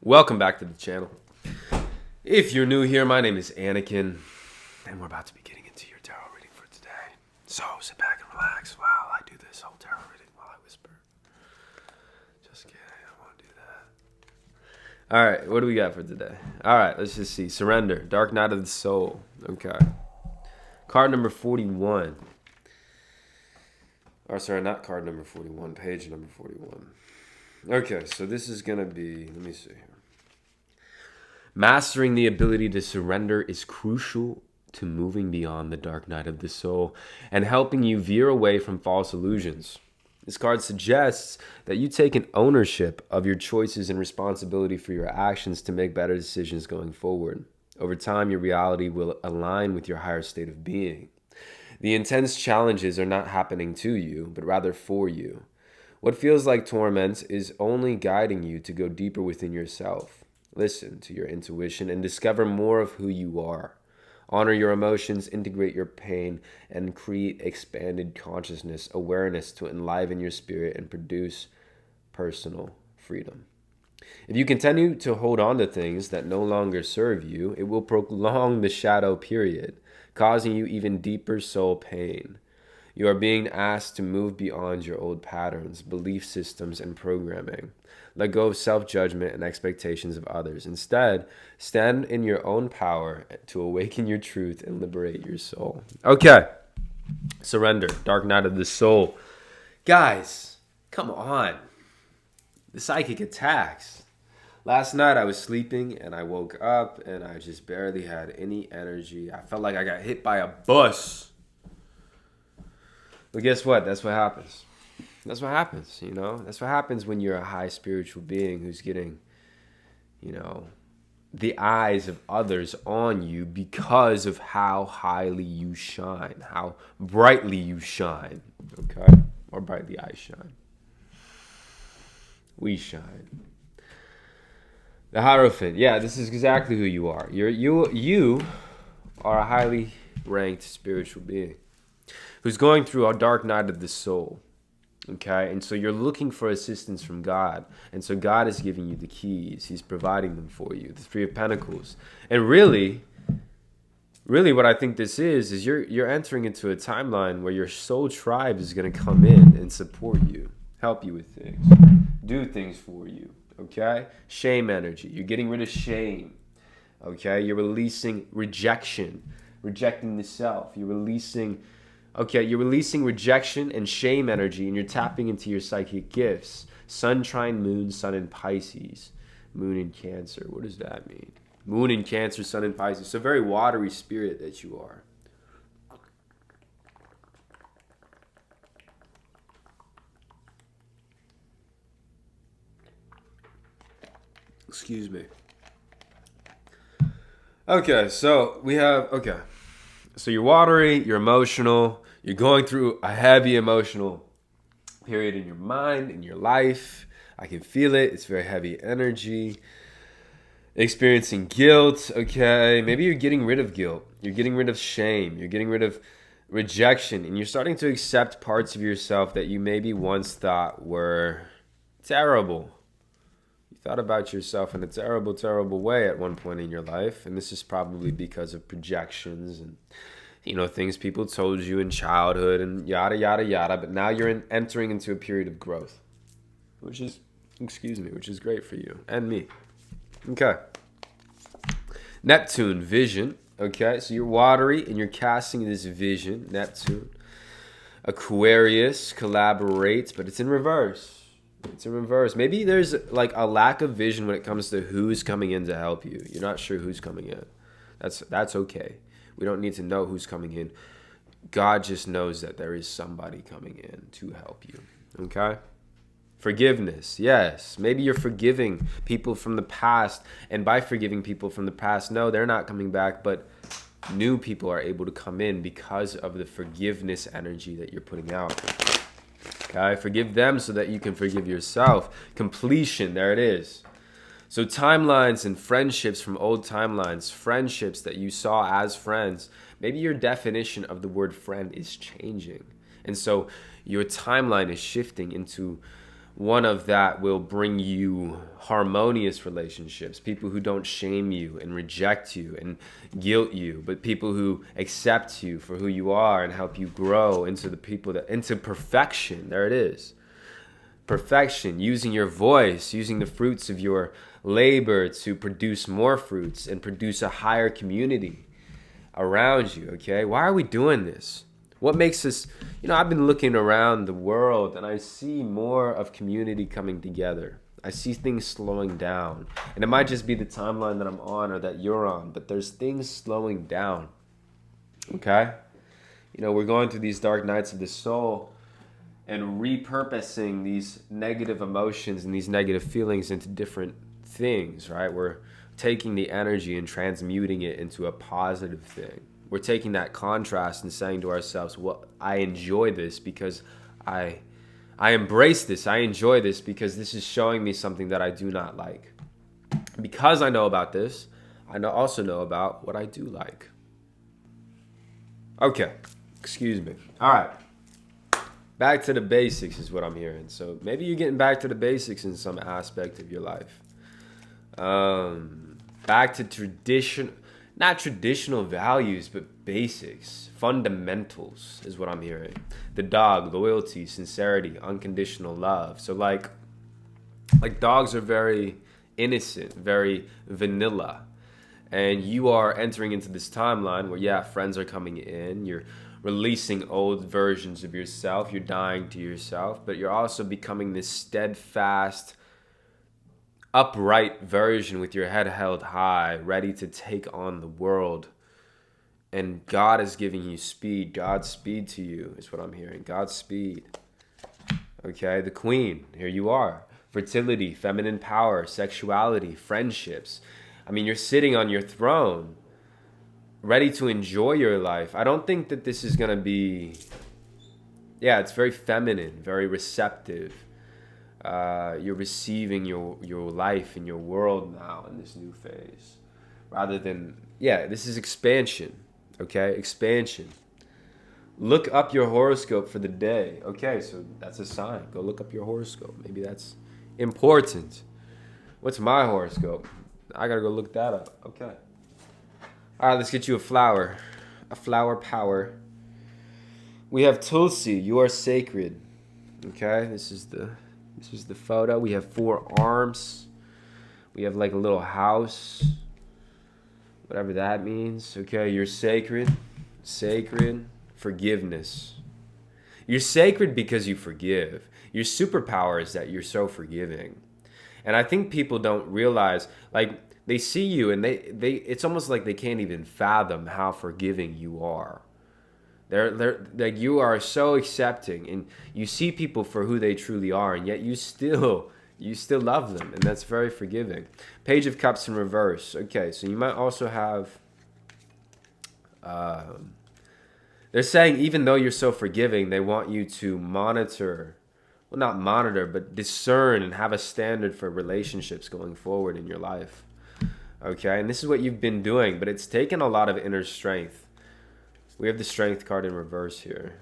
Welcome back to the channel. If you're new here, my name is Anakin, and we're about to be getting into your tarot reading for today. So sit back and relax while I do this whole tarot reading while I whisper. Just kidding, I won't do that. Alright, what do we got for today? Alright, let's just see. Surrender, Dark Night of the Soul. Okay. Card number 41. Or sorry, not card number 41, page number 41. Okay, so this is going to be, let me see here. Mastering the ability to surrender is crucial to moving beyond the dark night of the soul and helping you veer away from false illusions. This card suggests that you take an ownership of your choices and responsibility for your actions to make better decisions going forward. Over time, your reality will align with your higher state of being. The intense challenges are not happening to you, but rather for you. What feels like torment is only guiding you to go deeper within yourself. Listen to your intuition and discover more of who you are. Honor your emotions, integrate your pain, and create expanded consciousness, awareness to enliven your spirit and produce personal freedom. If you continue to hold on to things that no longer serve you, it will prolong the shadow period, causing you even deeper soul pain. You are being asked to move beyond your old patterns, belief systems, and programming. Let go of self-judgment and expectations of others. Instead, stand in your own power to awaken your truth and liberate your soul. Okay. Surrender. Dark Night of the Soul. Guys, come on. The psychic attacks. Last night I was sleeping and I woke up and I just barely had any energy. I felt like I got hit by a bus. But guess what? That's what happens. That's what happens, you know? That's what happens when you're a high spiritual being who's getting, the eyes of others on you because of how highly you shine, how brightly you shine, okay? Or brightly I shine. We shine. The Hierophant. Yeah, this is exactly who you are. You are a highly ranked spiritual being who's going through a dark night of the soul, okay? And so you're looking for assistance from God. And so God is giving you the keys. He's providing them for you, the Three of Pentacles. And really what I think this is you're entering into a timeline where your soul tribe is going to come in and support you, help you with things, do things for you, okay? Shame energy. You're getting rid of shame, okay? You're releasing rejection, rejecting the self. You're releasing rejection and shame energy, and you're tapping into your psychic gifts. Sun, trine, moon, sun in Pisces, moon in Cancer. What does that mean? Moon in Cancer, sun in Pisces. It's a very watery spirit that you are. Excuse me. Okay, so so you're watery, you're emotional, you're going through a heavy emotional period in your mind, in your life. I can feel it. It's very heavy energy. Experiencing guilt, okay? Maybe you're getting rid of guilt. You're getting rid of shame. You're getting rid of rejection. And you're starting to accept parts of yourself that you maybe once thought were terrible. You thought about yourself in a terrible, terrible way at one point in your life. And this is probably because of projections and things people told you in childhood and yada, yada, yada. But now you're entering into a period of growth, which is great for you and me. Okay. Neptune, vision. Okay, so you're watery and you're casting this vision, Neptune. Aquarius, collaborates, but it's in reverse. Maybe there's like a lack of vision when it comes to who's coming in to help you. You're not sure who's coming in. That's okay. We don't need to know who's coming in. God just knows that there is somebody coming in to help you. Okay? Forgiveness. Yes. Maybe you're forgiving people from the past. And by forgiving people from the past, no, they're not coming back. But new people are able to come in because of the forgiveness energy that you're putting out. Okay? Forgive them so that you can forgive yourself. Completion. There it is. So timelines and friendships from old timelines, friendships that you saw as friends, maybe your definition of the word friend is changing. And so your timeline is shifting into one of that will bring you harmonious relationships, people who don't shame you and reject you and guilt you, but people who accept you for who you are and help you grow into the people that into perfection. There it is. Perfection, using your voice, using the fruits of your labor to produce more fruits and produce a higher community around you. Okay, why are we doing this? What makes us, I've been looking around the world and I see more of community coming together. I see things slowing down. And it might just be the timeline that I'm on or that you're on, but there's things slowing down. Okay? We're going through these dark nights of the soul and repurposing these negative emotions and these negative feelings into different things, right? We're taking the energy and transmuting it into a positive thing. We're taking that contrast and saying to ourselves, well, I enjoy this because I embrace this. I enjoy this because this is showing me something that I do not like. Because I know about this, I also know about what I do like. Okay, excuse me. All right. Back to the basics is what I'm hearing. So maybe you're getting back to the basics in some aspect of your life. Back to not traditional values, but basics, fundamentals is what I'm hearing. The dog, loyalty, sincerity, unconditional love. So like dogs are very innocent, very vanilla. And you are entering into this timeline where, friends are coming in. You're releasing old versions of yourself. You're dying to yourself. But you're also becoming this steadfast, upright version with your head held high, ready to take on the world. And God is giving you speed. God's speed to you is what I'm hearing. God's speed. Okay, the queen, here you are. Fertility, feminine power, sexuality, friendships. I mean, you're sitting on your throne, ready to enjoy your life. I don't think that this is going to be... it's very feminine, very receptive. You're receiving your life and your world now in this new phase. Rather than... this is expansion. Okay, expansion. Look up your horoscope for the day. Okay, so that's a sign. Go look up your horoscope. Maybe that's important. What's my horoscope? I gotta go look that up. Okay. All right, let's get you a flower. A flower power. We have Tulsi. You are sacred. Okay, this is the photo. We have 4 arms. We have like a little house. Whatever that means. Okay, you're sacred. Sacred. Forgiveness. You're sacred because you forgive. Your superpower is that you're so forgiving. And I think people don't realize, like, they see you and they it's almost like they can't even fathom how forgiving you are. They're like, you are so accepting and you see people for who they truly are, and yet you still love them, and that's very forgiving. Page of Cups in reverse. Okay, so you might also have they're saying even though you're so forgiving, they want you to monitor, well, not monitor, but discern and have a standard for relationships going forward in your life. Okay, and this is what you've been doing, but it's taken a lot of inner strength. We have the Strength card in reverse here.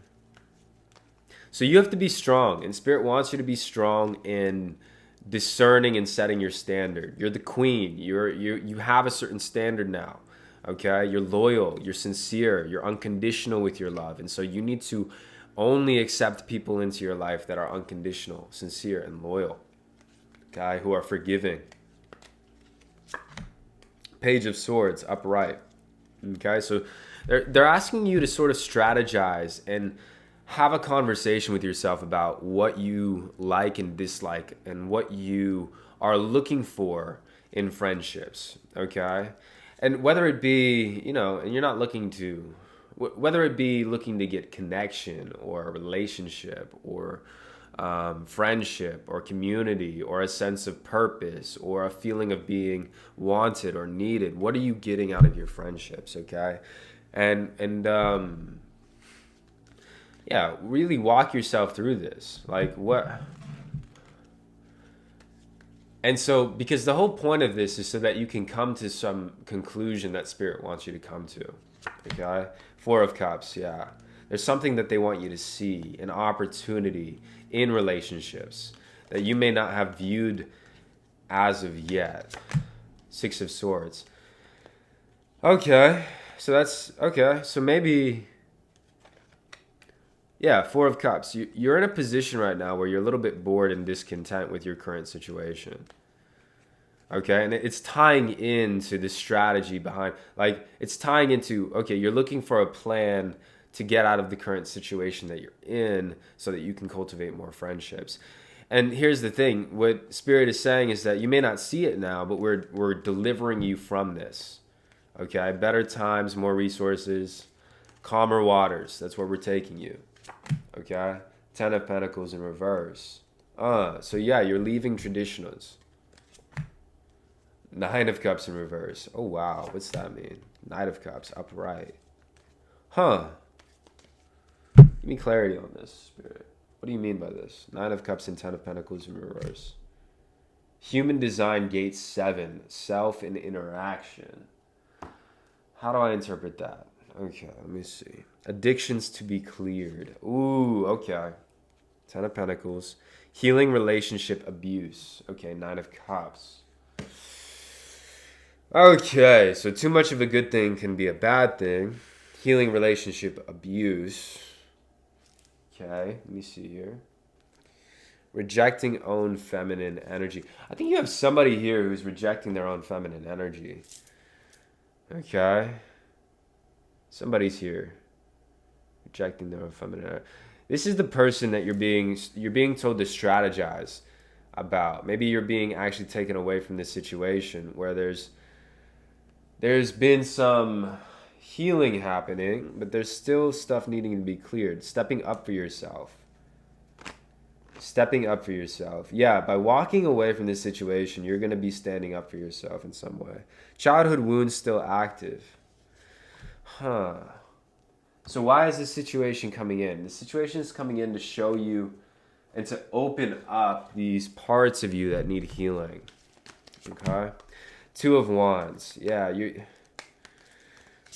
So you have to be strong, and Spirit wants you to be strong in discerning and setting your standard. You're the queen. You have a certain standard now. Okay, you're loyal, you're sincere, you're unconditional with your love, and so you need to only accept people into your life that are unconditional, sincere, and loyal. Okay, who are forgiving. Page of Swords, upright. Okay, so they're asking you to sort of strategize and have a conversation with yourself about what you like and dislike and what you are looking for in friendships. Okay, and whether it be, and you're not looking to, whether it be looking to get connection or a relationship or friendship or community or a sense of purpose or a feeling of being wanted or needed. What are you getting out of your friendships? Okay. And really walk yourself through this. Like what? And so, because the whole point of this is so that you can come to some conclusion that Spirit wants you to come to. Okay. 4 of Cups. Yeah. There's something that they want you to see, an opportunity in relationships. that you may not have viewed as of yet. Six of Swords. Okay, so that's okay. So maybe, yeah, Four of Cups. You're in a position right now where you're a little bit bored and discontent with your current situation. Okay, and it's tying into the strategy behind, like, it's tying into, okay, you're looking for a plan to get out of the current situation that you're in so that you can cultivate more friendships. And here's the thing, what Spirit is saying is that you may not see it now, but we're delivering you from this. Okay, better times, more resources, calmer waters. That's where we're taking you. Okay, Ten of Pentacles in reverse. So yeah, you're leaving traditionals. Nine of Cups in reverse. Oh, wow. What's that mean? Knight of Cups, upright. Huh. Give me clarity on this, Spirit. What do you mean by this? Nine of Cups and Ten of Pentacles in reverse. Human design, gate 7. Self and interaction. How do I interpret that? Okay, let me see. Addictions to be cleared. Ooh, okay. Ten of Pentacles. Healing relationship abuse. Okay, Nine of Cups. Okay, so too much of a good thing can be a bad thing. Healing relationship abuse. Okay, let me see here. Rejecting own feminine energy. I think you have somebody here who's rejecting their own feminine energy. Okay. Somebody's here. Rejecting their own feminine energy. This is the person that you're being told to strategize about. Maybe you're being actually taken away from this situation where there's been some healing happening, but there's still stuff needing to be cleared. Stepping up for yourself. Stepping up for yourself. Yeah, by walking away from this situation, you're going to be standing up for yourself in some way. Childhood wounds still active. Huh. So why is this situation coming in? The situation is coming in to show you and to open up these parts of you that need healing. Okay? Two of Wands. Yeah,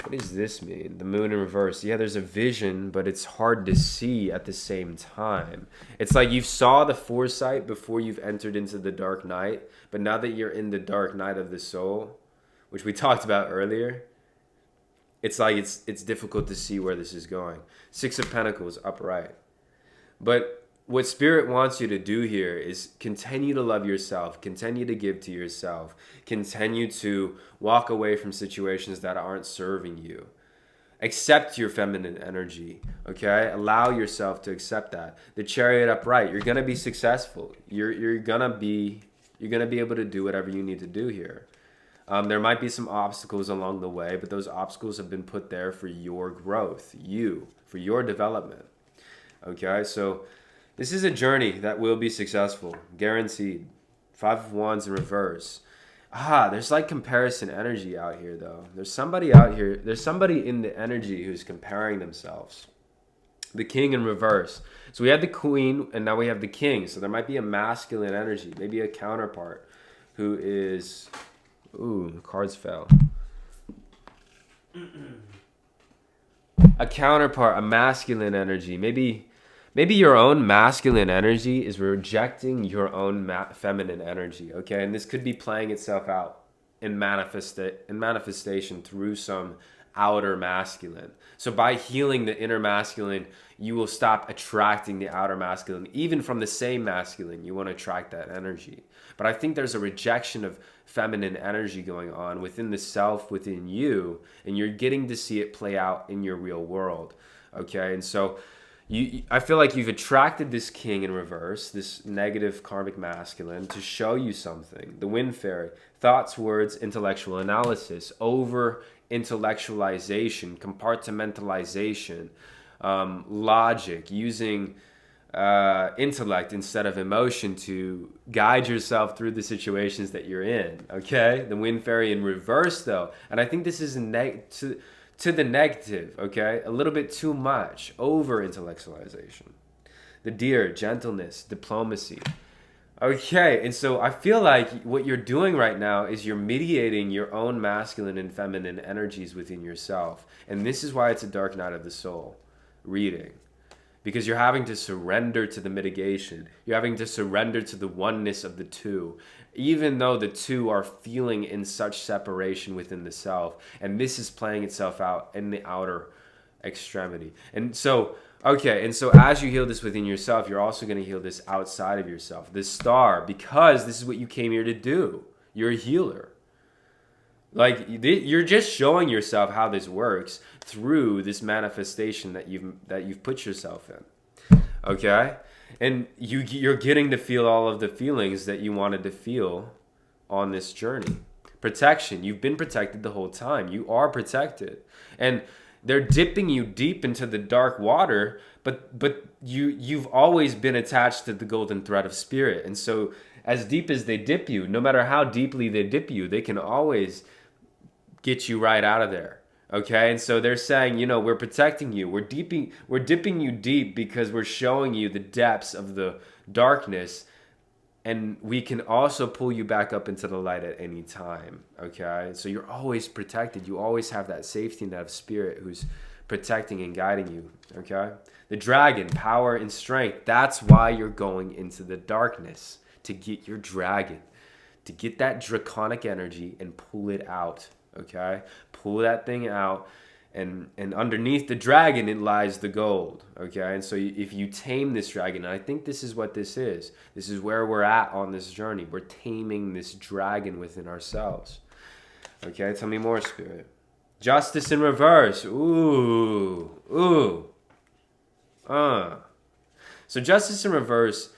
what does this mean? The Moon in reverse. Yeah, there's a vision, but it's hard to see at the same time. It's like you saw the foresight before you've entered into the dark night, but now that you're in the dark night of the soul, which we talked about earlier, it's like it's difficult to see where this is going. Six of Pentacles, upright. But what Spirit wants you to do here is continue to love yourself, continue to give to yourself, continue to walk away from situations that aren't serving you. Accept your feminine energy, okay? Allow yourself to accept that. The Chariot upright, you're gonna be successful. You're gonna be able to do whatever you need to do here. There might be some obstacles along the way, but those obstacles have been put there for your growth, for your development. Okay, so this is a journey that will be successful, guaranteed. Five of Wands in reverse. There's like comparison energy out here, though. There's somebody out here. There's somebody in the energy who's comparing themselves. The King in reverse. So we had the Queen, and now we have the King. So there might be a masculine energy, maybe a counterpart who is... Ooh, the cards fell. A counterpart, a masculine energy. Maybe your own masculine energy is rejecting your own feminine energy, okay? And this could be playing itself out in manifestation through some outer masculine. So by healing the inner masculine, you will stop attracting the outer masculine. Even from the same masculine, you want to attract that energy. But I think there's a rejection of feminine energy going on within the self, within you, and you're getting to see it play out in your real world, okay? And so I feel like you've attracted this King in reverse, this negative karmic masculine, to show you something. The Wind Fairy, thoughts, words, intellectual analysis, over intellectualization, compartmentalization, logic, using intellect instead of emotion to guide yourself through the situations that you're in, okay? The Wind Fairy in reverse, though, and I think this is to the negative, okay? A little bit too much, over intellectualization. The Deer, gentleness, diplomacy. Okay, and so I feel like what you're doing right now is you're mediating your own masculine and feminine energies within yourself. And this is why it's a dark night of the soul reading. because you're having to surrender to the mitigation. You're having to surrender to the oneness of the two, even though the two are feeling in such separation within the self. And this is playing itself out in the outer extremity. And so, okay, and so as you heal this within yourself, you're also going to heal this outside of yourself, this star, because this is what you came here to do. You're a healer. Like, you're just showing yourself how this works through this manifestation that you've put yourself in. Okay? And you're getting to feel all of the feelings that you wanted to feel on this journey. Protection. You've been protected the whole time. You are protected. And they're dipping you deep into the dark water, but you've always been attached to the golden thread of spirit. And so as deep as they dip you, no matter how deeply they dip you, they can always get you right out of there. Okay? And so they're saying, we're protecting you. We're dipping you deep because we're showing you the depths of the darkness, and we can also pull you back up into the light at any time. Okay? So you're always protected. You always have that safety net of spirit who's protecting and guiding you. Okay? The dragon, power and strength. That's why you're going into the darkness, to get your dragon, to get that draconic energy and pull it out. Okay, pull that thing out, and underneath the dragon it lies the gold. Okay, and so if you tame this dragon, and I think this is what this is where we're at on this journey. We're taming this dragon within ourselves. Okay, tell me more, Spirit. Justice in reverse. Ooh. So justice in reverse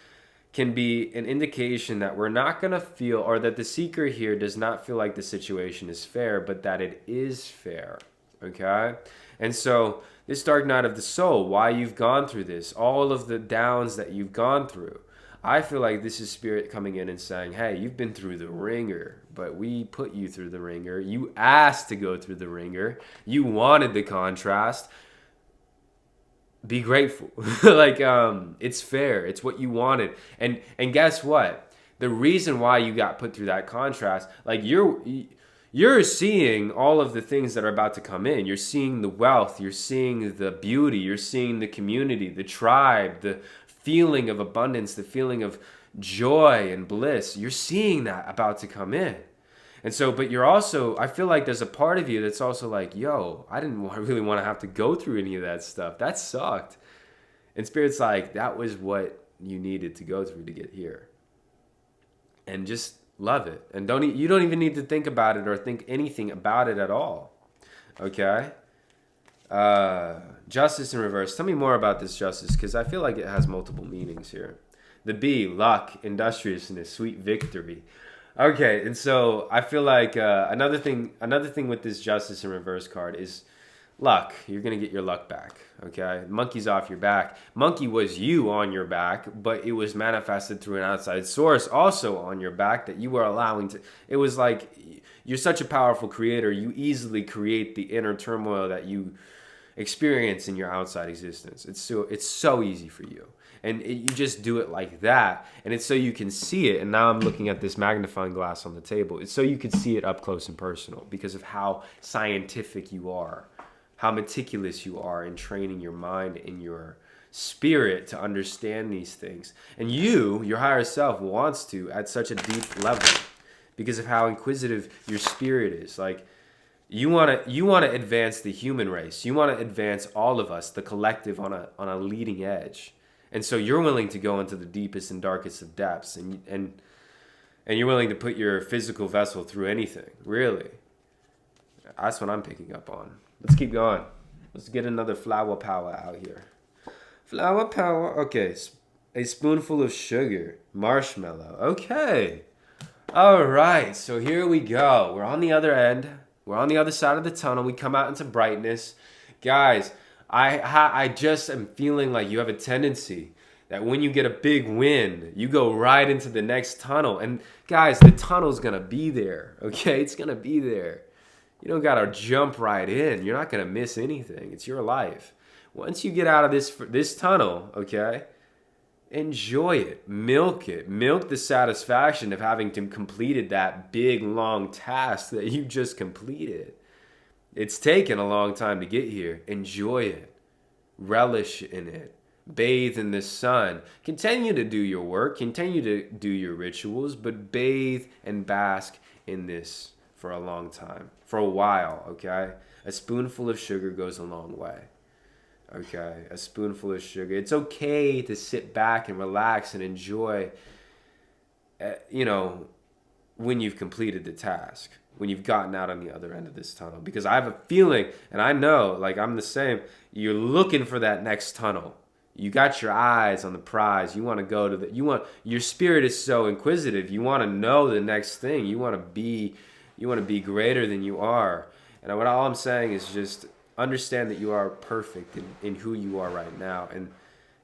can be an indication that we're not going to feel, or that the seeker here does not feel like the situation is fair, but that it is fair. Okay? And so this dark night of the soul, why you've gone through this, all of the downs that you've gone through, I feel like this is spirit coming in and saying, hey, you've been through the ringer, but we put you through the ringer. You asked to go through the ringer. You wanted the contrast. Be grateful. It's fair. It's what you wanted. And guess what? The reason why you got put through that contrast, like you're seeing all of the things that are about to come in. You're seeing the wealth, you're seeing the beauty, you're seeing the community, the tribe, the feeling of abundance, the feeling of joy and bliss. You're seeing that about to come in. And so, but you're also, I feel like there's a part of you that's also like, yo, I didn't really want to have to go through any of that stuff. That sucked. And Spirit's like, that was what you needed to go through to get here. And just love it. And you don't even need to think about it or think anything about it at all. Okay? Justice in reverse. Tell me more about this justice, because I feel like it has multiple meanings here. The B, luck, industriousness, sweet victory. Okay, and so I feel like another thing with this justice in reverse card is luck. You're going to get your luck back, okay? Monkey's off your back. Monkey was you on your back, but it was manifested through an outside source also on your back that you were allowing to. It was like you're such a powerful creator. You easily create the inner turmoil that you experience in your outside existence. It's so easy for you. And you just do it like that. And it's so you can see it. And now I'm looking at this magnifying glass on the table. It's so you can see it up close and personal because of how scientific you are, how meticulous you are in training your mind and your spirit to understand these things. And your higher self, wants to at such a deep level because of how inquisitive your spirit is. Like, you want to advance the human race. You want to advance all of us, the collective, on a leading edge. And so you're willing to go into the deepest and darkest of depths, and you're willing to put your physical vessel through anything, really. That's what I'm picking up on. Let's keep going. Let's get another flower power out here. Flower power. Okay, a spoonful of sugar, marshmallow. Okay. All right, so here we go. We're on the other end. We're on the other side of the tunnel. We come out into brightness. Guys, I just am feeling like you have a tendency that when you get a big win, you go right into the next tunnel. And guys, the tunnel's going to be there, okay? It's going to be there. You don't got to jump right in. You're not going to miss anything. It's your life. Once you get out of this tunnel, okay, enjoy it. Milk it. Milk the satisfaction of having completed that big, long task that you just completed. It's taken a long time to get here. Enjoy it. Relish in it. Bathe in the sun. Continue to do your work, continue to do your rituals, but bathe and bask in this for a long time, for a while, okay? A spoonful of sugar goes a long way, okay? A spoonful of sugar. It's okay to sit back and relax and enjoy, you know, when you've completed the task, when you've gotten out on the other end of this tunnel. Because I have a feeling, and I know, like I'm the same, you're looking for that next tunnel. You got your eyes on the prize. You want to go to your spirit is so inquisitive. You want to know the next thing. You want to be greater than you are. And what all I'm saying is just understand that you are perfect in who you are right now,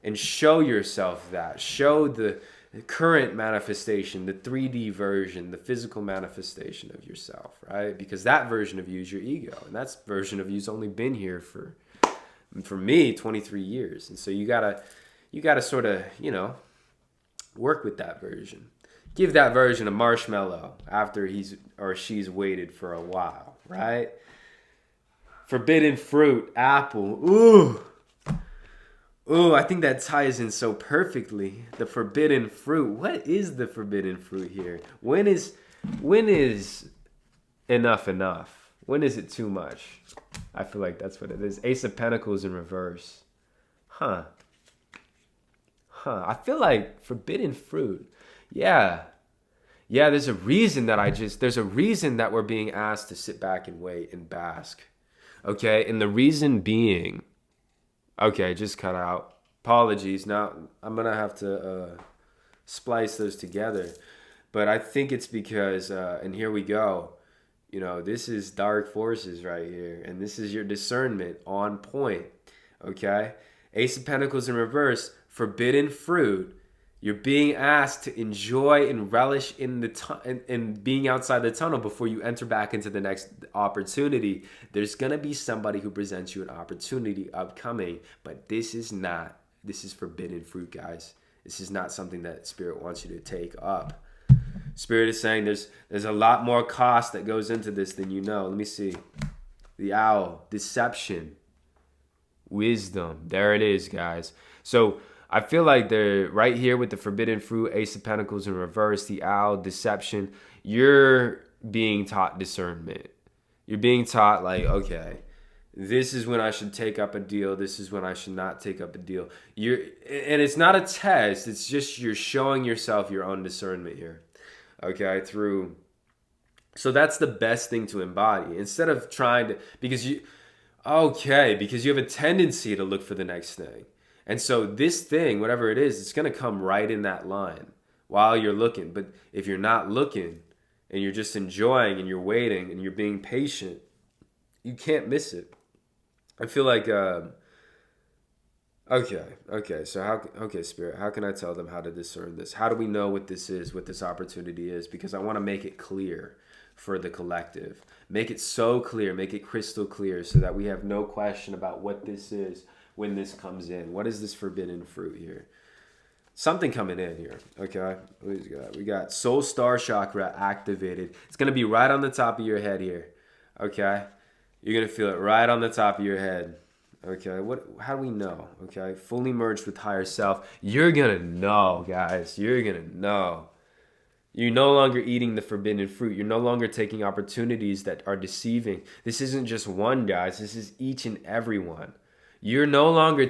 and show yourself that. Show the current manifestation, the 3D version, the physical manifestation of yourself, right? Because that version of you is your ego, and that version of you's only been here for me 23 years. And so you gotta sort of, work with that version. Give that version a marshmallow after he's or she's waited for a while, right? Forbidden fruit, apple. Ooh, I think that ties in so perfectly. The forbidden fruit. What is the forbidden fruit here? When is enough enough? When is it too much? I feel like that's what it is. Ace of Pentacles in reverse. Huh. I feel like forbidden fruit. Yeah, there's a reason that we're being asked to sit back and wait and bask. Okay, and the reason being, okay, just cut out. Apologies. Now I'm going to have to splice those together. But I think it's because, and here we go, this is dark forces right here. And this is your discernment on point. Okay? Ace of Pentacles in reverse, forbidden fruit. You're being asked to enjoy and relish in in being outside the tunnel before you enter back into the next opportunity. There's going to be somebody who presents you an opportunity upcoming, but this is forbidden fruit, guys. This is not something that Spirit wants you to take up. Spirit is saying there's a lot more cost that goes into this than you know. Let me see. The owl, deception, wisdom. There it is, guys. So I feel like they're right here with the forbidden fruit, Ace of Pentacles in reverse, the owl, deception. You're being taught discernment. You're being taught like, okay, this is when I should take up a deal. This is when I should not take up a deal. And it's not a test. It's just you're showing yourself your own discernment here. Okay, so that's the best thing to embody. Instead of trying to, because you have a tendency to look for the next thing. And so this thing, whatever it is, it's going to come right in that line while you're looking. But if you're not looking and you're just enjoying and you're waiting and you're being patient, you can't miss it. I feel like, so Spirit, how can I tell them how to discern this? How do we know what this is, what this opportunity is? Because I want to make it clear for the collective. Make it so clear, make it crystal clear so that we have no question about what this is when this comes in. What is this forbidden fruit here? Something coming in here, okay? We got Soul Star Chakra activated. It's going to be right on the top of your head here, okay? You're going to feel it right on the top of your head, okay? How do we know, okay? Fully merged with higher self. You're going to know, guys. You're going to know. You're no longer eating the forbidden fruit. You're no longer taking opportunities that are deceiving. This isn't just one, guys. This is each and every one. You're no longer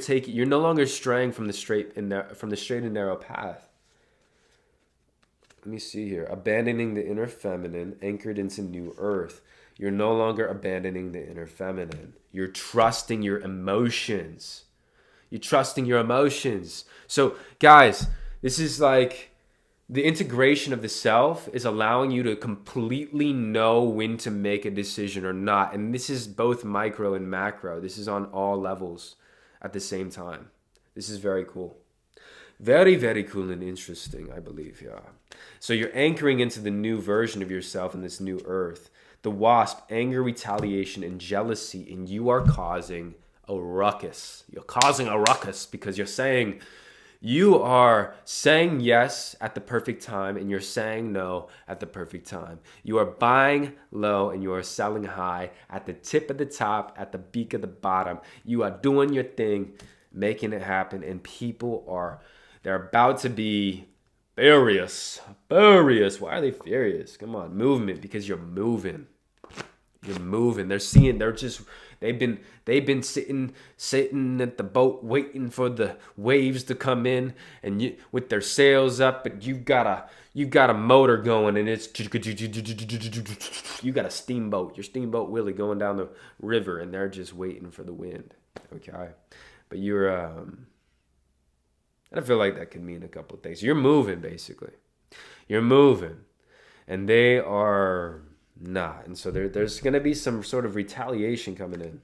straying from the straight and narrow path. Let me see here. Abandoning the inner feminine, anchored into new earth. You're no longer abandoning the inner feminine. You're trusting your emotions. So, guys, this is like the integration of the self is allowing you to completely know when to make a decision or not. And this is both micro and macro. This is on all levels at the same time. This is very cool. Very, very cool and interesting, I believe, yeah. So you're anchoring into the new version of yourself in this new earth. The wasp, anger, retaliation, and jealousy, and you are causing a ruckus. You're causing a ruckus because you are saying yes at the perfect time and you're saying no at the perfect time. You are buying low and you are selling high, at the tip of the top, at the beak of the bottom. You are doing your thing, making it happen, and they're about to be furious. Furious. Why are they furious? Come on, movement, because you're moving. You're moving. They've been sitting at the boat waiting for the waves to come in, and with their sails up, but you've got a motor going, and it's you got a steamboat. Your steamboat Willie going down the river, and they're just waiting for the wind. Okay, but I feel like that could mean a couple of things. You're moving, basically. You're moving, and they are not. And so there's going to be some sort of retaliation coming in.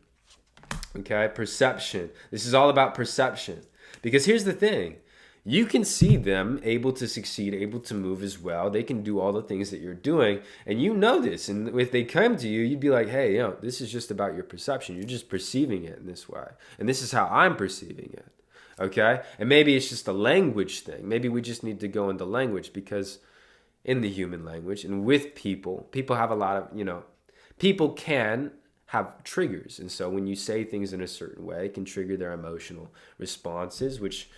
Okay, perception. This is all about perception. Because here's the thing. You can see them able to succeed, able to move as well. They can do all the things that you're doing, and you know this. And if they come to you, you'd be like, hey, this is just about your perception. You're just perceiving it in this way. And this is how I'm perceiving it. Okay? And maybe it's just a language thing. Maybe we just need to go into language, because in the human language and with people have a lot of, people can have triggers. And so when you say things in a certain way, it can trigger their emotional responses, which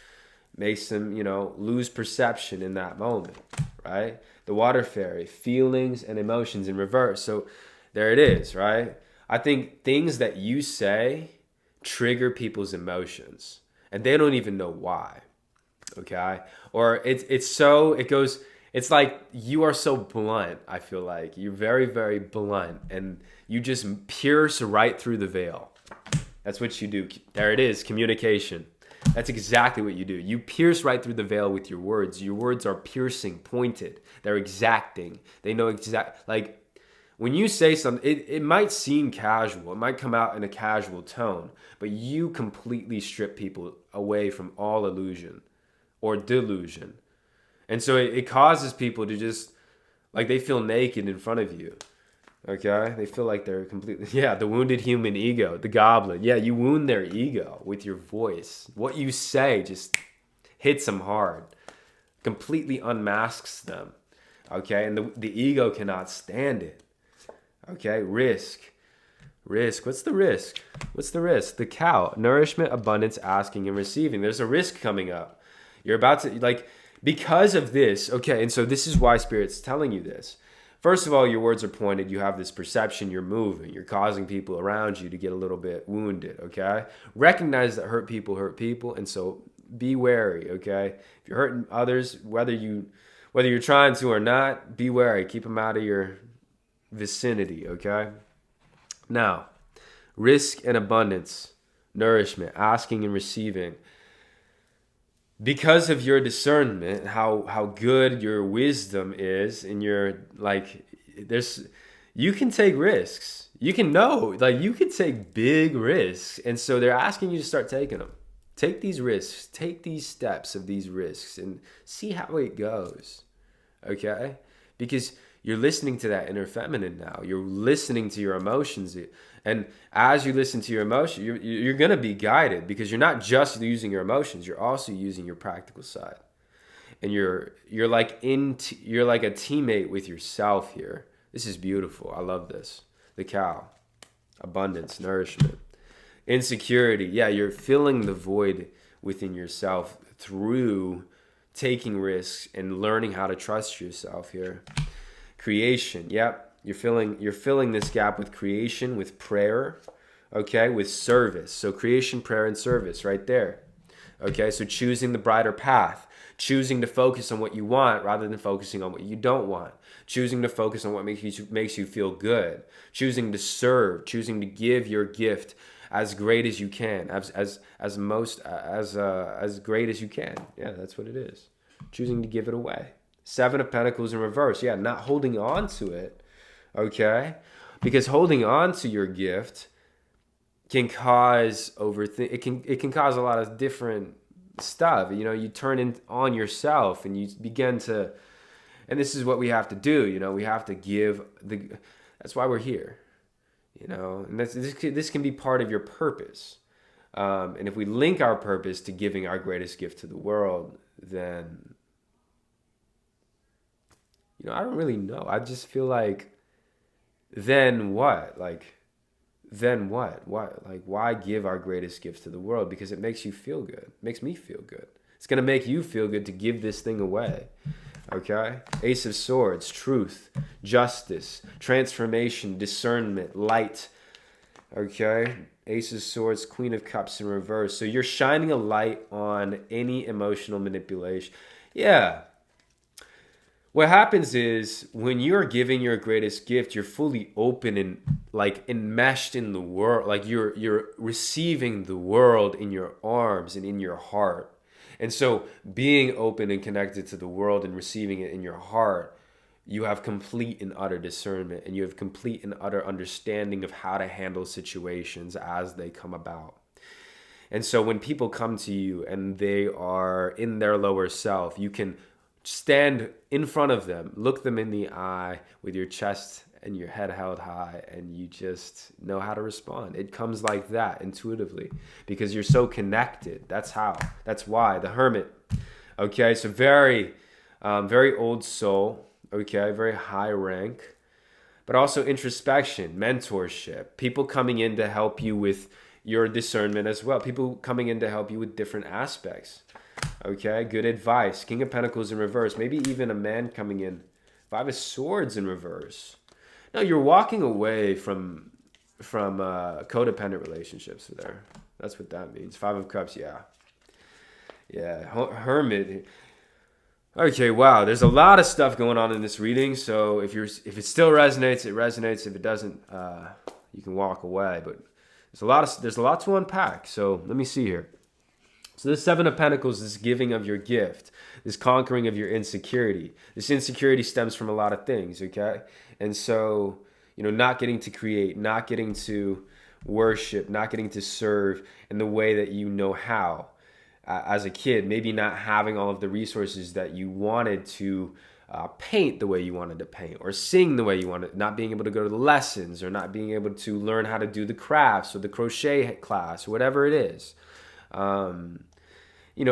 makes them, lose perception in that moment, right? The water fairy, feelings and emotions in reverse. So there it is, right? I think things that you say trigger people's emotions, and they don't even know why, okay? Or it's like you are so blunt. I feel like you're very, very blunt, and you just pierce right through the veil. That's what you do. There it is, communication. That's exactly what you do. You pierce right through the veil with your words. Your words are piercing, pointed. They're exacting. They know like when you say something, it might seem casual. It might come out in a casual tone, but you completely strip people away from all illusion or delusion. And so it causes people to just, like, they feel naked in front of you. Okay? They feel like they're completely, the wounded human ego, the goblin. Yeah, you wound their ego with your voice. What you say just hits them hard, completely unmasks them. Okay? And the ego cannot stand it. Okay? Risk. What's the risk? The cow. Nourishment, abundance, asking, and receiving. There's a risk coming up. You're about to, because of this, okay, and so this is why Spirit's telling you this. First of all, your words are pointed. You have this perception. You're moving. You're causing people around you to get a little bit wounded, okay? Recognize that hurt people, and so be wary, okay? If you're hurting others, whether you're trying to or not, be wary. Keep them out of your vicinity, okay? Now, risk and abundance, nourishment, asking and receiving. Because of your discernment, how good your wisdom is, and you can take risks. You can you can take big risks. And so they're asking you to start taking them. Take these risks, take these steps of these risks, and see how it goes. Okay? Because you're listening to that inner feminine now. You're listening to your emotions. And as you listen to your emotions, you're going to be guided, because you're not just using your emotions. You're also using your practical side. And you're like a teammate with yourself here. This is beautiful. I love this. The cow. Abundance, nourishment. Insecurity. Yeah, you're filling the void within yourself through taking risks and learning how to trust yourself here. Creation. Yep. You're filling this gap with creation, with prayer, okay, with service. So creation, prayer, and service right there. Okay, so choosing the brighter path, choosing to focus on what you want rather than focusing on what you don't want, choosing to focus on what makes you feel good, choosing to serve, choosing to give your gift as great as you can, as great as you can. Yeah, that's what it is. Choosing to give it away. 7 of Pentacles in reverse. Yeah, not holding on to it. Okay? Because holding on to your gift can cause it can cause a lot of different stuff. You turn on yourself, and you begin to, and this is what we have to do. We have to give that's why we're here. And this can be part of your purpose. And if we link our purpose to giving our greatest gift to the world, then I don't really know. I just feel like, then what? then what? Why give our greatest gift to the world? Because it makes you feel good. It makes me feel good. It's going to make you feel good to give this thing away. Okay? Ace of Swords, truth, justice, transformation, discernment, light. Okay? Ace of Swords, Queen of Cups in reverse. So you're shining a light on any emotional manipulation. Yeah. What happens is when you're giving your greatest gift, you're fully open and like enmeshed in the world. Like you're receiving the world in your arms and in your heart. And so being open and connected to the world and receiving it in your heart, you have complete and utter discernment, and you have complete and utter understanding of how to handle situations as they come about. And so when people come to you and they are in their lower self, you can stand in front of them, look them in the eye with your chest and your head held high, and you just know how to respond. It comes like that intuitively because you're so connected. That's how. That's why. The Hermit. Okay, so very old soul. Okay, very high rank, but also introspection, mentorship, people coming in to help you with your discernment as well. People coming in to help you with different aspects. Okay, good advice. King of Pentacles in reverse. Maybe even a man coming in. Five of Swords in reverse. No, you're walking away from codependent relationships there. That's what that means. Five of Cups, yeah. Yeah, Hermit. Okay, wow. There's a lot of stuff going on in this reading. So if it still resonates, it resonates. If it doesn't, you can walk away. But there's a lot to unpack. So let me see here. So this Seven of Pentacles, this giving of your gift, this conquering of your insecurity. This insecurity stems from a lot of things, okay? And so, not getting to create, not getting to worship, not getting to serve in the way that you know how as a kid, maybe not having all of the resources that you wanted to paint the way you wanted to paint, or sing the way you wanted, not being able to go to the lessons, or not being able to learn how to do the crafts or the crochet class, whatever it is.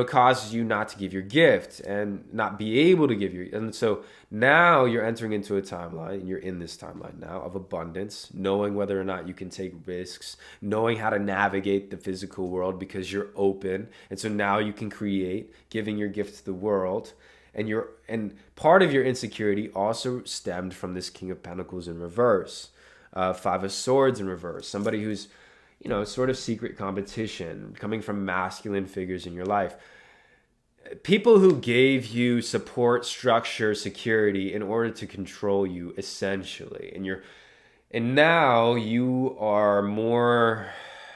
Causes you not to give your gift and not be able to give your. And so now you're entering into a timeline, and you're in this timeline now of abundance, knowing whether or not you can take risks, knowing how to navigate the physical world because you're open. And so now you can create, giving your gift to the world. And part of your insecurity also stemmed from this King of Pentacles in reverse, Five of Swords in reverse, somebody who's sort of secret competition coming from masculine figures in your life. People who gave you support, structure, security in order to control you, essentially. And now you are more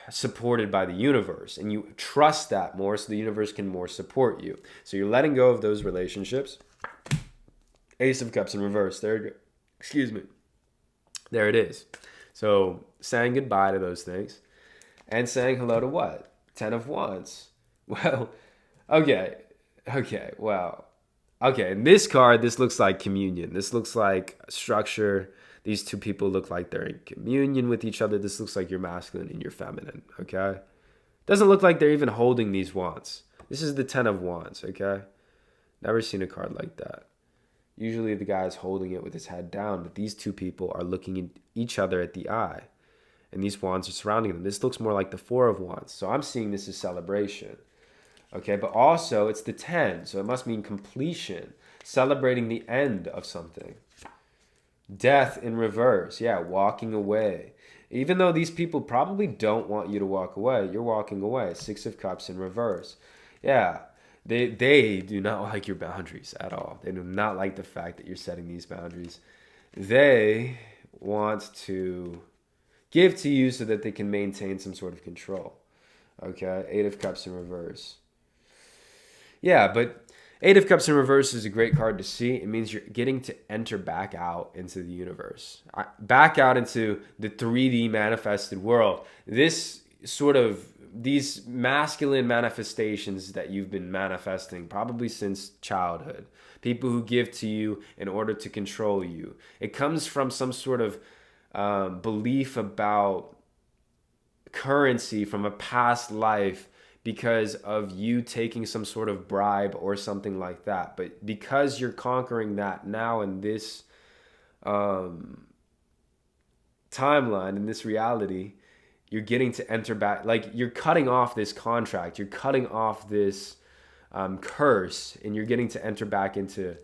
supported by the universe, and you trust that more, so the universe can more support you. So you're letting go of those relationships. Ace of Cups in reverse. Excuse me. There it is. So saying goodbye to those things. And saying hello to what? Ten of Wands. Well, okay. In this card, this looks like communion. This looks like structure. These two people look like they're in communion with each other. This looks like you're masculine and you're feminine, okay? Doesn't look like they're even holding these wands. This is the Ten of Wands, okay? Never seen a card like that. Usually the guy is holding it with his head down, but these two people are looking at each other at the eye. And these wands are surrounding them. This looks more like the Four of Wands. So I'm seeing this as celebration. Okay, but also it's the 10. So it must mean completion. Celebrating the end of something. Death in reverse. Yeah, walking away. Even though these people probably don't want you to walk away, you're walking away. Six of Cups in reverse. Yeah, they do not like your boundaries at all. They do not like the fact that you're setting these boundaries. They want to give to you so that they can maintain some sort of control. Okay, Eight of Cups in reverse. Yeah, but Eight of Cups in reverse is a great card to see. It means you're getting to enter back out into the universe, back out into the 3D manifested world. These masculine manifestations that you've been manifesting probably since childhood. People who give to you in order to control you. It comes from some sort of belief about currency from a past life because of you taking some sort of bribe or something like that. But because you're conquering that now in this timeline, in this reality, you're getting to enter back, like you're cutting off this contract, you're cutting off this curse, and you're getting to enter back into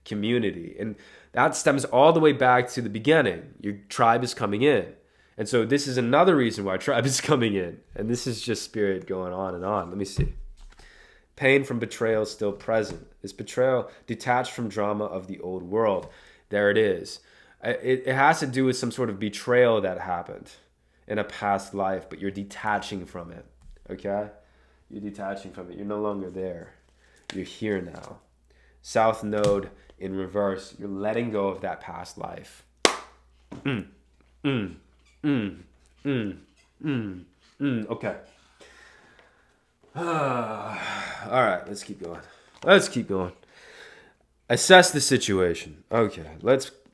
community. And that stems all the way back to the beginning. Your tribe is coming in. And so this is another reason why tribe is coming in. And this is just spirit going on and on. Let me see. Pain from betrayal is still present. Is betrayal detached from drama of the old world? There it is. It has to do with some sort of betrayal that happened in a past life, but you're detaching from it. Okay? You're detaching from it. You're no longer there. You're here now. South node in reverse. You're letting go of that past life. Okay. All right, let's keep going. Assess the situation. Okay,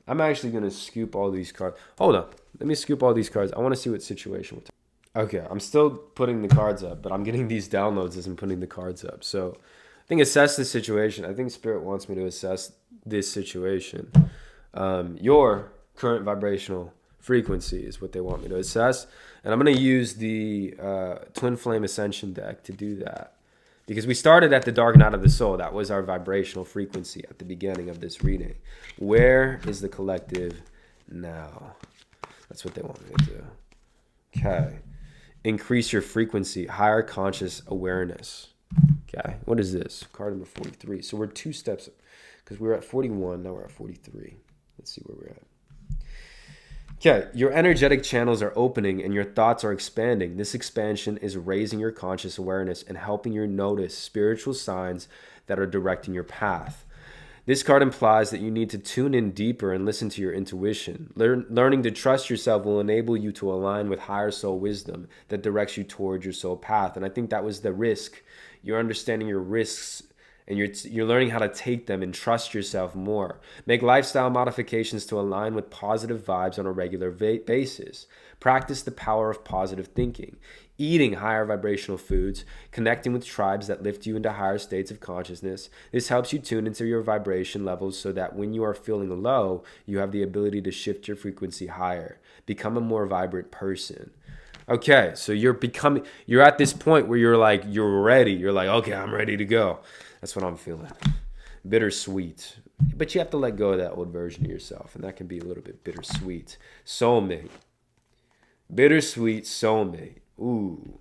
I'm actually going to scoop all these cards. Hold up. Let me scoop all these cards. I want to see what situation we're talking. Okay, I'm still putting the cards up, but I'm getting these downloads as I'm putting the cards up. So I think assess the situation. I think Spirit wants me to assess this situation. Your current vibrational frequency is what they want me to assess. And I'm going to use the Twin Flame Ascension deck to do that. Because we started at the Dark Night of the Soul. That was our vibrational frequency at the beginning of this reading. Where is the collective now? That's what they want me to do. Okay. Increase your frequency, higher conscious awareness. Okay. What is this? Card number 43. So we're 2 steps, because we were at 41, now we're at 43. Let's see where we're at. Okay, your energetic channels are opening and your thoughts are expanding. This expansion is raising your conscious awareness and helping you notice spiritual signs that are directing your path. This card implies that you need to tune in deeper and listen to your intuition. Learning to trust yourself will enable you to align with higher soul wisdom that directs you towards your soul path. And I think that was the risk. You're understanding your risks, and you're learning how to take them and trust yourself more. Make lifestyle modifications to align with positive vibes on a regular basis. Practice the power of positive thinking. Eating higher vibrational foods, connecting with tribes that lift you into higher states of consciousness. This helps you tune into your vibration levels so that when you are feeling low, you have the ability to shift your frequency higher. Become a more vibrant person. Okay, so you're at this point where you're ready. You're like, okay, I'm ready to go. That's what I'm feeling. Bittersweet. But you have to let go of that old version of yourself, and that can be a little bit bittersweet. Soulmate. Bittersweet soulmate. Ooh.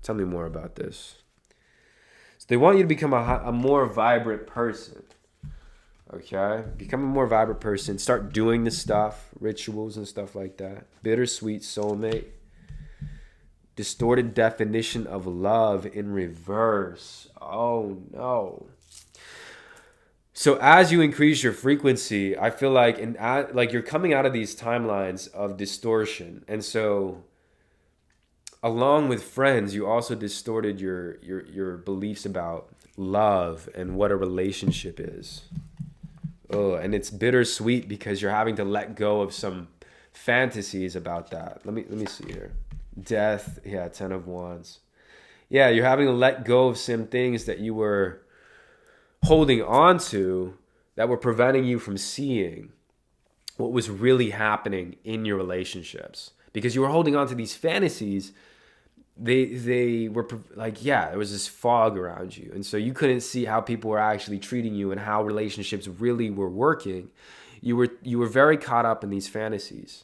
Tell me more about this. So they want you to become a more vibrant person. Okay? Become a more vibrant person. Start doing the stuff, rituals and stuff like that. Bittersweet soulmate. Distorted definition of love in reverse. Oh no. So as you increase your frequency, I feel like you're coming out of these timelines of distortion. And so along with friends, you also distorted your beliefs about love and what a relationship is. Oh, and it's bittersweet because you're having to let go of some fantasies about that. Let me see here. Death, yeah, 10 of Wands. Yeah, you're having to let go of some things that you were holding on to that were preventing you from seeing what was really happening in your relationships. Because you were holding on to these fantasies, they were like, yeah, there was this fog around you. And so you couldn't see how people were actually treating you and how relationships really were working. You were very caught up in these fantasies.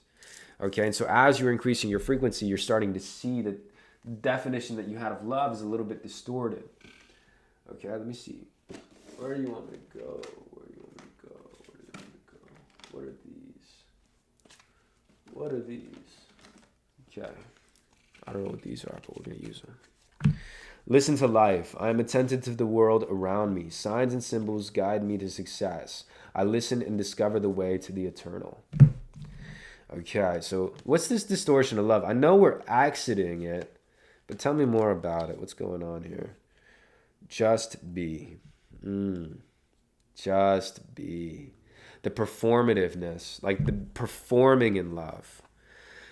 Okay, and so as you're increasing your frequency, you're starting to see that the definition that you had of love is a little bit distorted. Okay, let me see. Where do you want me to go? What are these? Okay. I don't know what these are, but we're going to use them. Listen to life. I am attentive to the world around me. Signs and symbols guide me to success. I listen and discover the way to the eternal. Okay, so what's this distortion of love? I know we're exiting it, but tell me more about it. What's going on here? Just be. Just be. The performativeness, like the performing in love.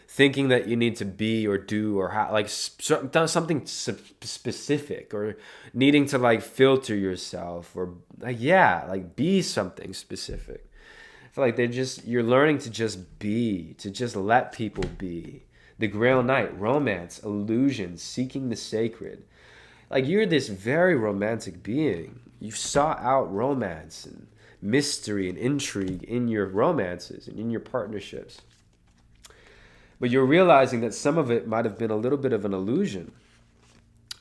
Thinking that you need to be or do or like something specific, or needing to like filter yourself, or like be something specific. I feel like you're learning to just be, to just let people be. The Grail Knight, romance, illusion, seeking the sacred. Like, you're this very romantic being. You sought out romance and mystery and intrigue in your romances and in your partnerships. But you're realizing that some of it might have been a little bit of an illusion.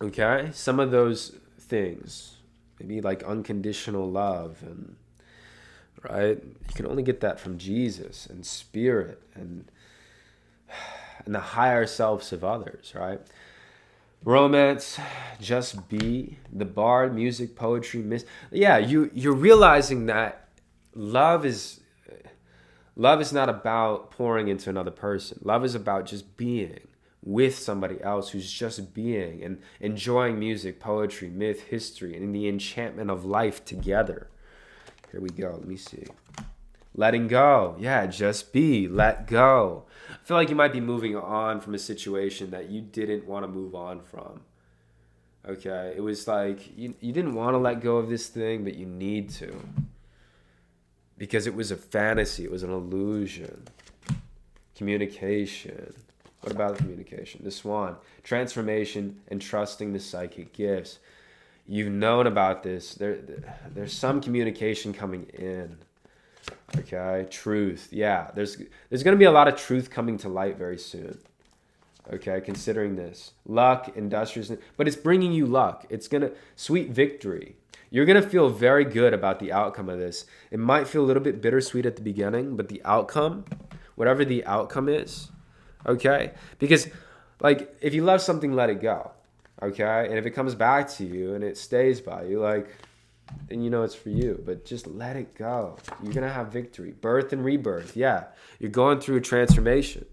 Okay? Some of those things, maybe like unconditional love, and right? You can only get that from Jesus and spirit and the higher selves of others, right? Romance, just be, the bard, music, poetry, yeah, you're realizing that love is not about pouring into another person. Love is about just being with somebody else who's just being and enjoying music, poetry, myth, history, and the enchantment of life together. Here we go. Let me see. Letting go. Yeah, just be. Let go. I feel like you might be moving on from a situation that you didn't want to move on from. Okay? It was like you didn't want to let go of this thing, but you need to. Because it was a fantasy. It was an illusion. Communication. What about communication? The Swan. Transformation and trusting the psychic gifts. You've known about this. There's some communication coming in. Okay, truth. Yeah, there's going to be a lot of truth coming to light very soon. Okay, considering this. Luck, industriousness, but it's bringing you luck. It's going to, sweet victory. You're going to feel very good about the outcome of this. It might feel a little bit bittersweet at the beginning, but the outcome, whatever the outcome is, okay? Because, like, if you love something, let it go, okay? And if it comes back to you and it stays by you, like, then you know it's for you. But just let it go. You're going to have victory. Birth and rebirth, yeah. You're going through a transformation,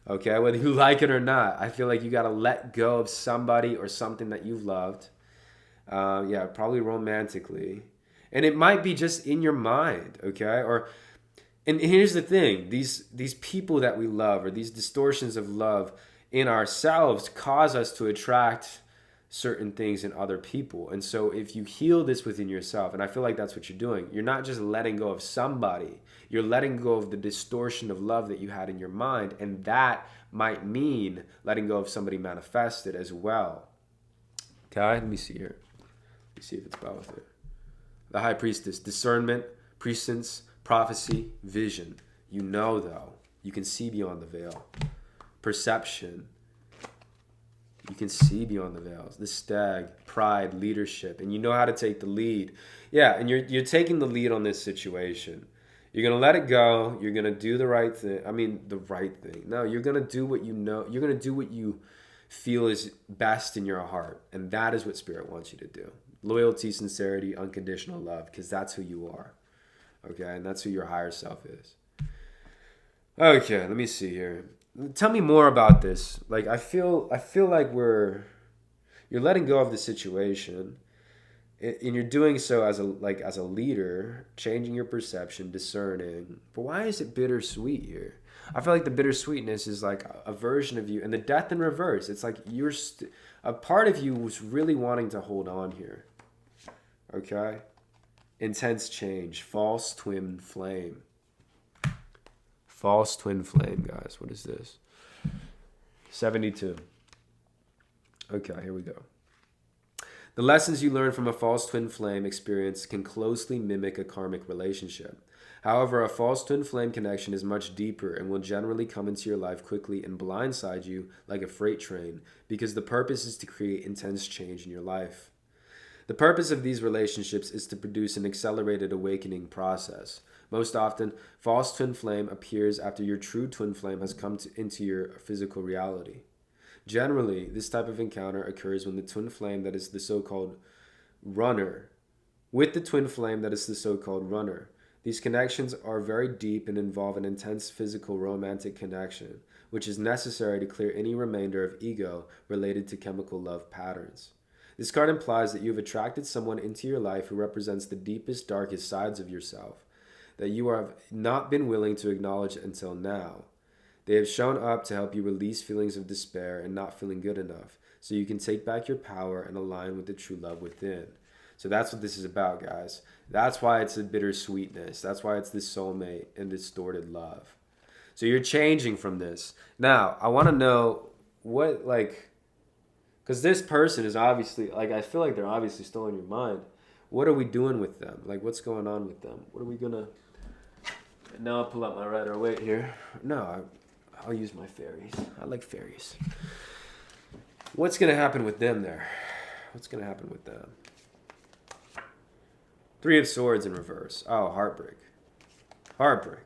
okay? Whether you like it or not, I feel like you got to let go of somebody or something that you've loved. Yeah, probably romantically. And it might be just in your mind, okay? And here's the thing, these people that we love, or these distortions of love in ourselves, cause us to attract certain things in other people. And so if you heal this within yourself, and I feel like that's what you're doing, you're not just letting go of somebody, you're letting go of the distortion of love that you had in your mind, and that might mean letting go of somebody manifested as well. Okay, let me see here. Let me see if it's both here. The High Priestess, discernment, prescience, prophecy, vision. You know, though. You can see beyond the veil. Perception. You can see beyond the veils. The Stag, pride, leadership. And you know how to take the lead. Yeah, and you're taking the lead on this situation. You're going to let it go. You're going to do the right thing. I mean, the right thing. No, you're going to do what you know. You're going to do what you feel is best in your heart. And that is what Spirit wants you to do. Loyalty, sincerity, unconditional love. Because that's who you are. Okay, and that's who your higher self is. Okay, let me see here. Tell me more about this. Like, I feel like you're letting go of the situation, and you're doing so as a leader, changing your perception, discerning. But why is it bittersweet here? I feel like the bittersweetness is like a version of you, and the death in reverse. It's like a part of you was really wanting to hold on here. Okay. Intense change, false twin flame. False twin flame, guys. What is this? 72. Okay, here we go. The lessons you learn from a false twin flame experience can closely mimic a karmic relationship. However, a false twin flame connection is much deeper and will generally come into your life quickly and blindside you like a freight train, because the purpose is to create intense change in your life. The purpose of these relationships is to produce an accelerated awakening process. Most often, false twin flame appears after your true twin flame has come into your physical reality. Generally, this type of encounter occurs when the twin flame that is the so-called runner. With the twin flame that is the so-called runner, these connections are very deep and involve an intense physical romantic connection, which is necessary to clear any remainder of ego related to chemical love patterns. This card implies that you have attracted someone into your life who represents the deepest, darkest sides of yourself that you have not been willing to acknowledge until now. They have shown up to help you release feelings of despair and not feeling good enough, so you can take back your power and align with the true love within. So that's what this is about, guys. That's why it's a bittersweetness. That's why it's this soulmate and distorted love. So you're changing from this. Now, I want to know what, like, because this person is obviously, like, I feel like they're obviously still in your mind. What are we doing with them? Like, what's going on with them? What are we going to... Now I'll pull out my Rider Waite here. No, I'll use my fairies. I like fairies. What's going to happen with them there? What's going to happen with them? Three of Swords in reverse. Oh, heartbreak. Heartbreak.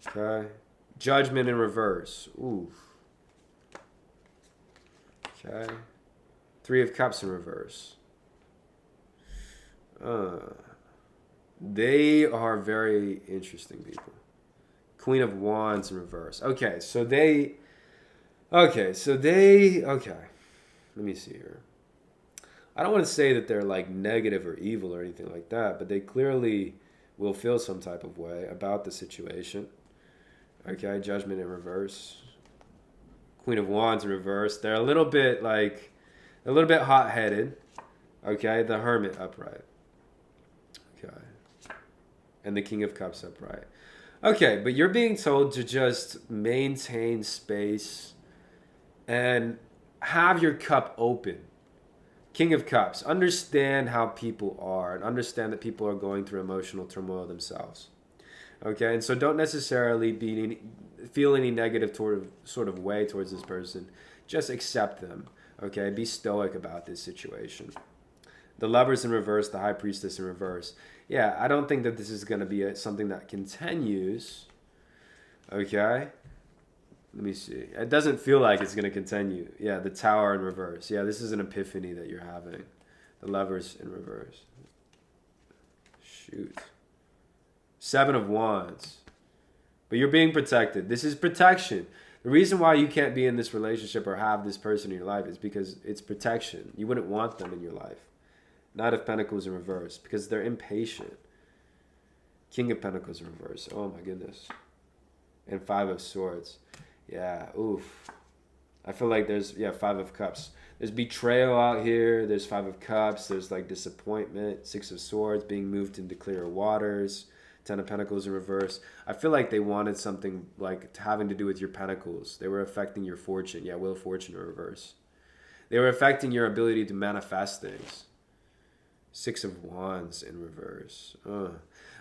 Okay. Judgment in reverse. Ooh. Okay. Three of Cups in reverse. They are very interesting people. Queen of Wands in reverse. Okay. Let me see here. I don't want to say that they're like negative or evil or anything like that, but they clearly will feel some type of way about the situation. Okay, Judgment in reverse. Queen of Wands in reverse. They're a little bit hot-headed. Okay, the Hermit upright. Okay. And the King of Cups upright. Okay, but you're being told to just maintain space and have your cup open. King of Cups. Understand how people are and understand that people are going through emotional turmoil themselves. Okay, and so don't necessarily feel any negative sort of way towards this person. Just accept them. Okay, be stoic about this situation. The Lovers in reverse, the High Priestess in reverse. Yeah, I don't think that this is going to be something that continues. Okay, let me see. It doesn't feel like it's going to continue. Yeah, the Tower in reverse. Yeah, this is an epiphany that you're having. The Lovers in reverse. Shoot. Seven of Wands. But you're being protected. This is protection. The reason why you can't be in this relationship or have this person in your life is because it's protection. You wouldn't want them in your life. Knight of Pentacles in reverse because they're impatient. King of Pentacles in reverse. Oh my goodness. And Five of Swords. Yeah, oof. I feel like there's, Five of Cups. There's betrayal out here. There's Five of Cups. There's like disappointment. Six of Swords, being moved into clearer waters. Ten of Pentacles in reverse. I feel like they wanted something like having to do with your pentacles. They were affecting your fortune. Yeah, Wheel of Fortune in reverse. They were affecting your ability to manifest things. Six of Wands in reverse.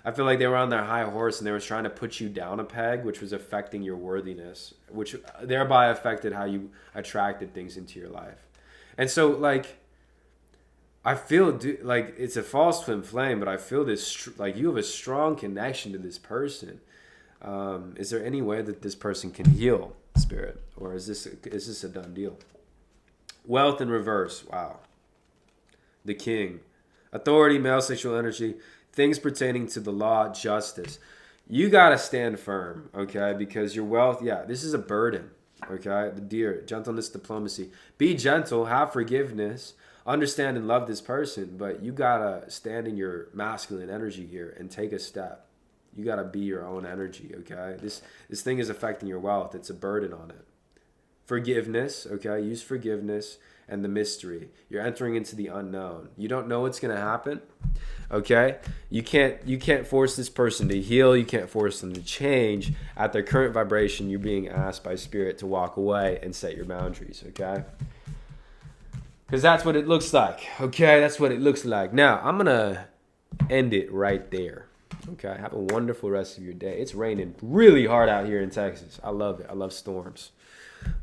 I feel like they were on their high horse and they were trying to put you down a peg, which was affecting your worthiness, which thereby affected how you attracted things into your life. And so, like, I feel like it's a false twin flame, but I feel this, like, you have a strong connection to this person. Is there any way that this person can heal, Spirit? Or is this a done deal? Wealth in reverse. Wow. The King. Authority, male sexual energy, things pertaining to the law, justice. You got to stand firm, okay? Because your wealth, this is a burden, okay? The Deer, gentleness, diplomacy. Be gentle, have forgiveness, understand and love this person, but you got to stand in your masculine energy here and take a step. You got to be your own energy, okay? This thing is affecting your wealth. It's a burden on it. Forgiveness, okay? Use forgiveness. And the mystery. You're entering into the unknown. You don't know what's going to happen. Okay? You can't force this person to heal. You can't force them to change. At their current vibration, you're being asked by Spirit to walk away and set your boundaries. Okay? Because that's what it looks like. Okay? That's what it looks like. Now, I'm going to end it right there. Okay? Have a wonderful rest of your day. It's raining really hard out here in Texas. I love it. I love storms.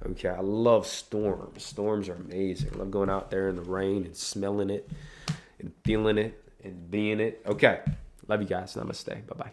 Okay, I love storms. Storms are amazing. I love going out there in the rain and smelling it and feeling it and being it. Okay, love you guys. Namaste. Bye-bye.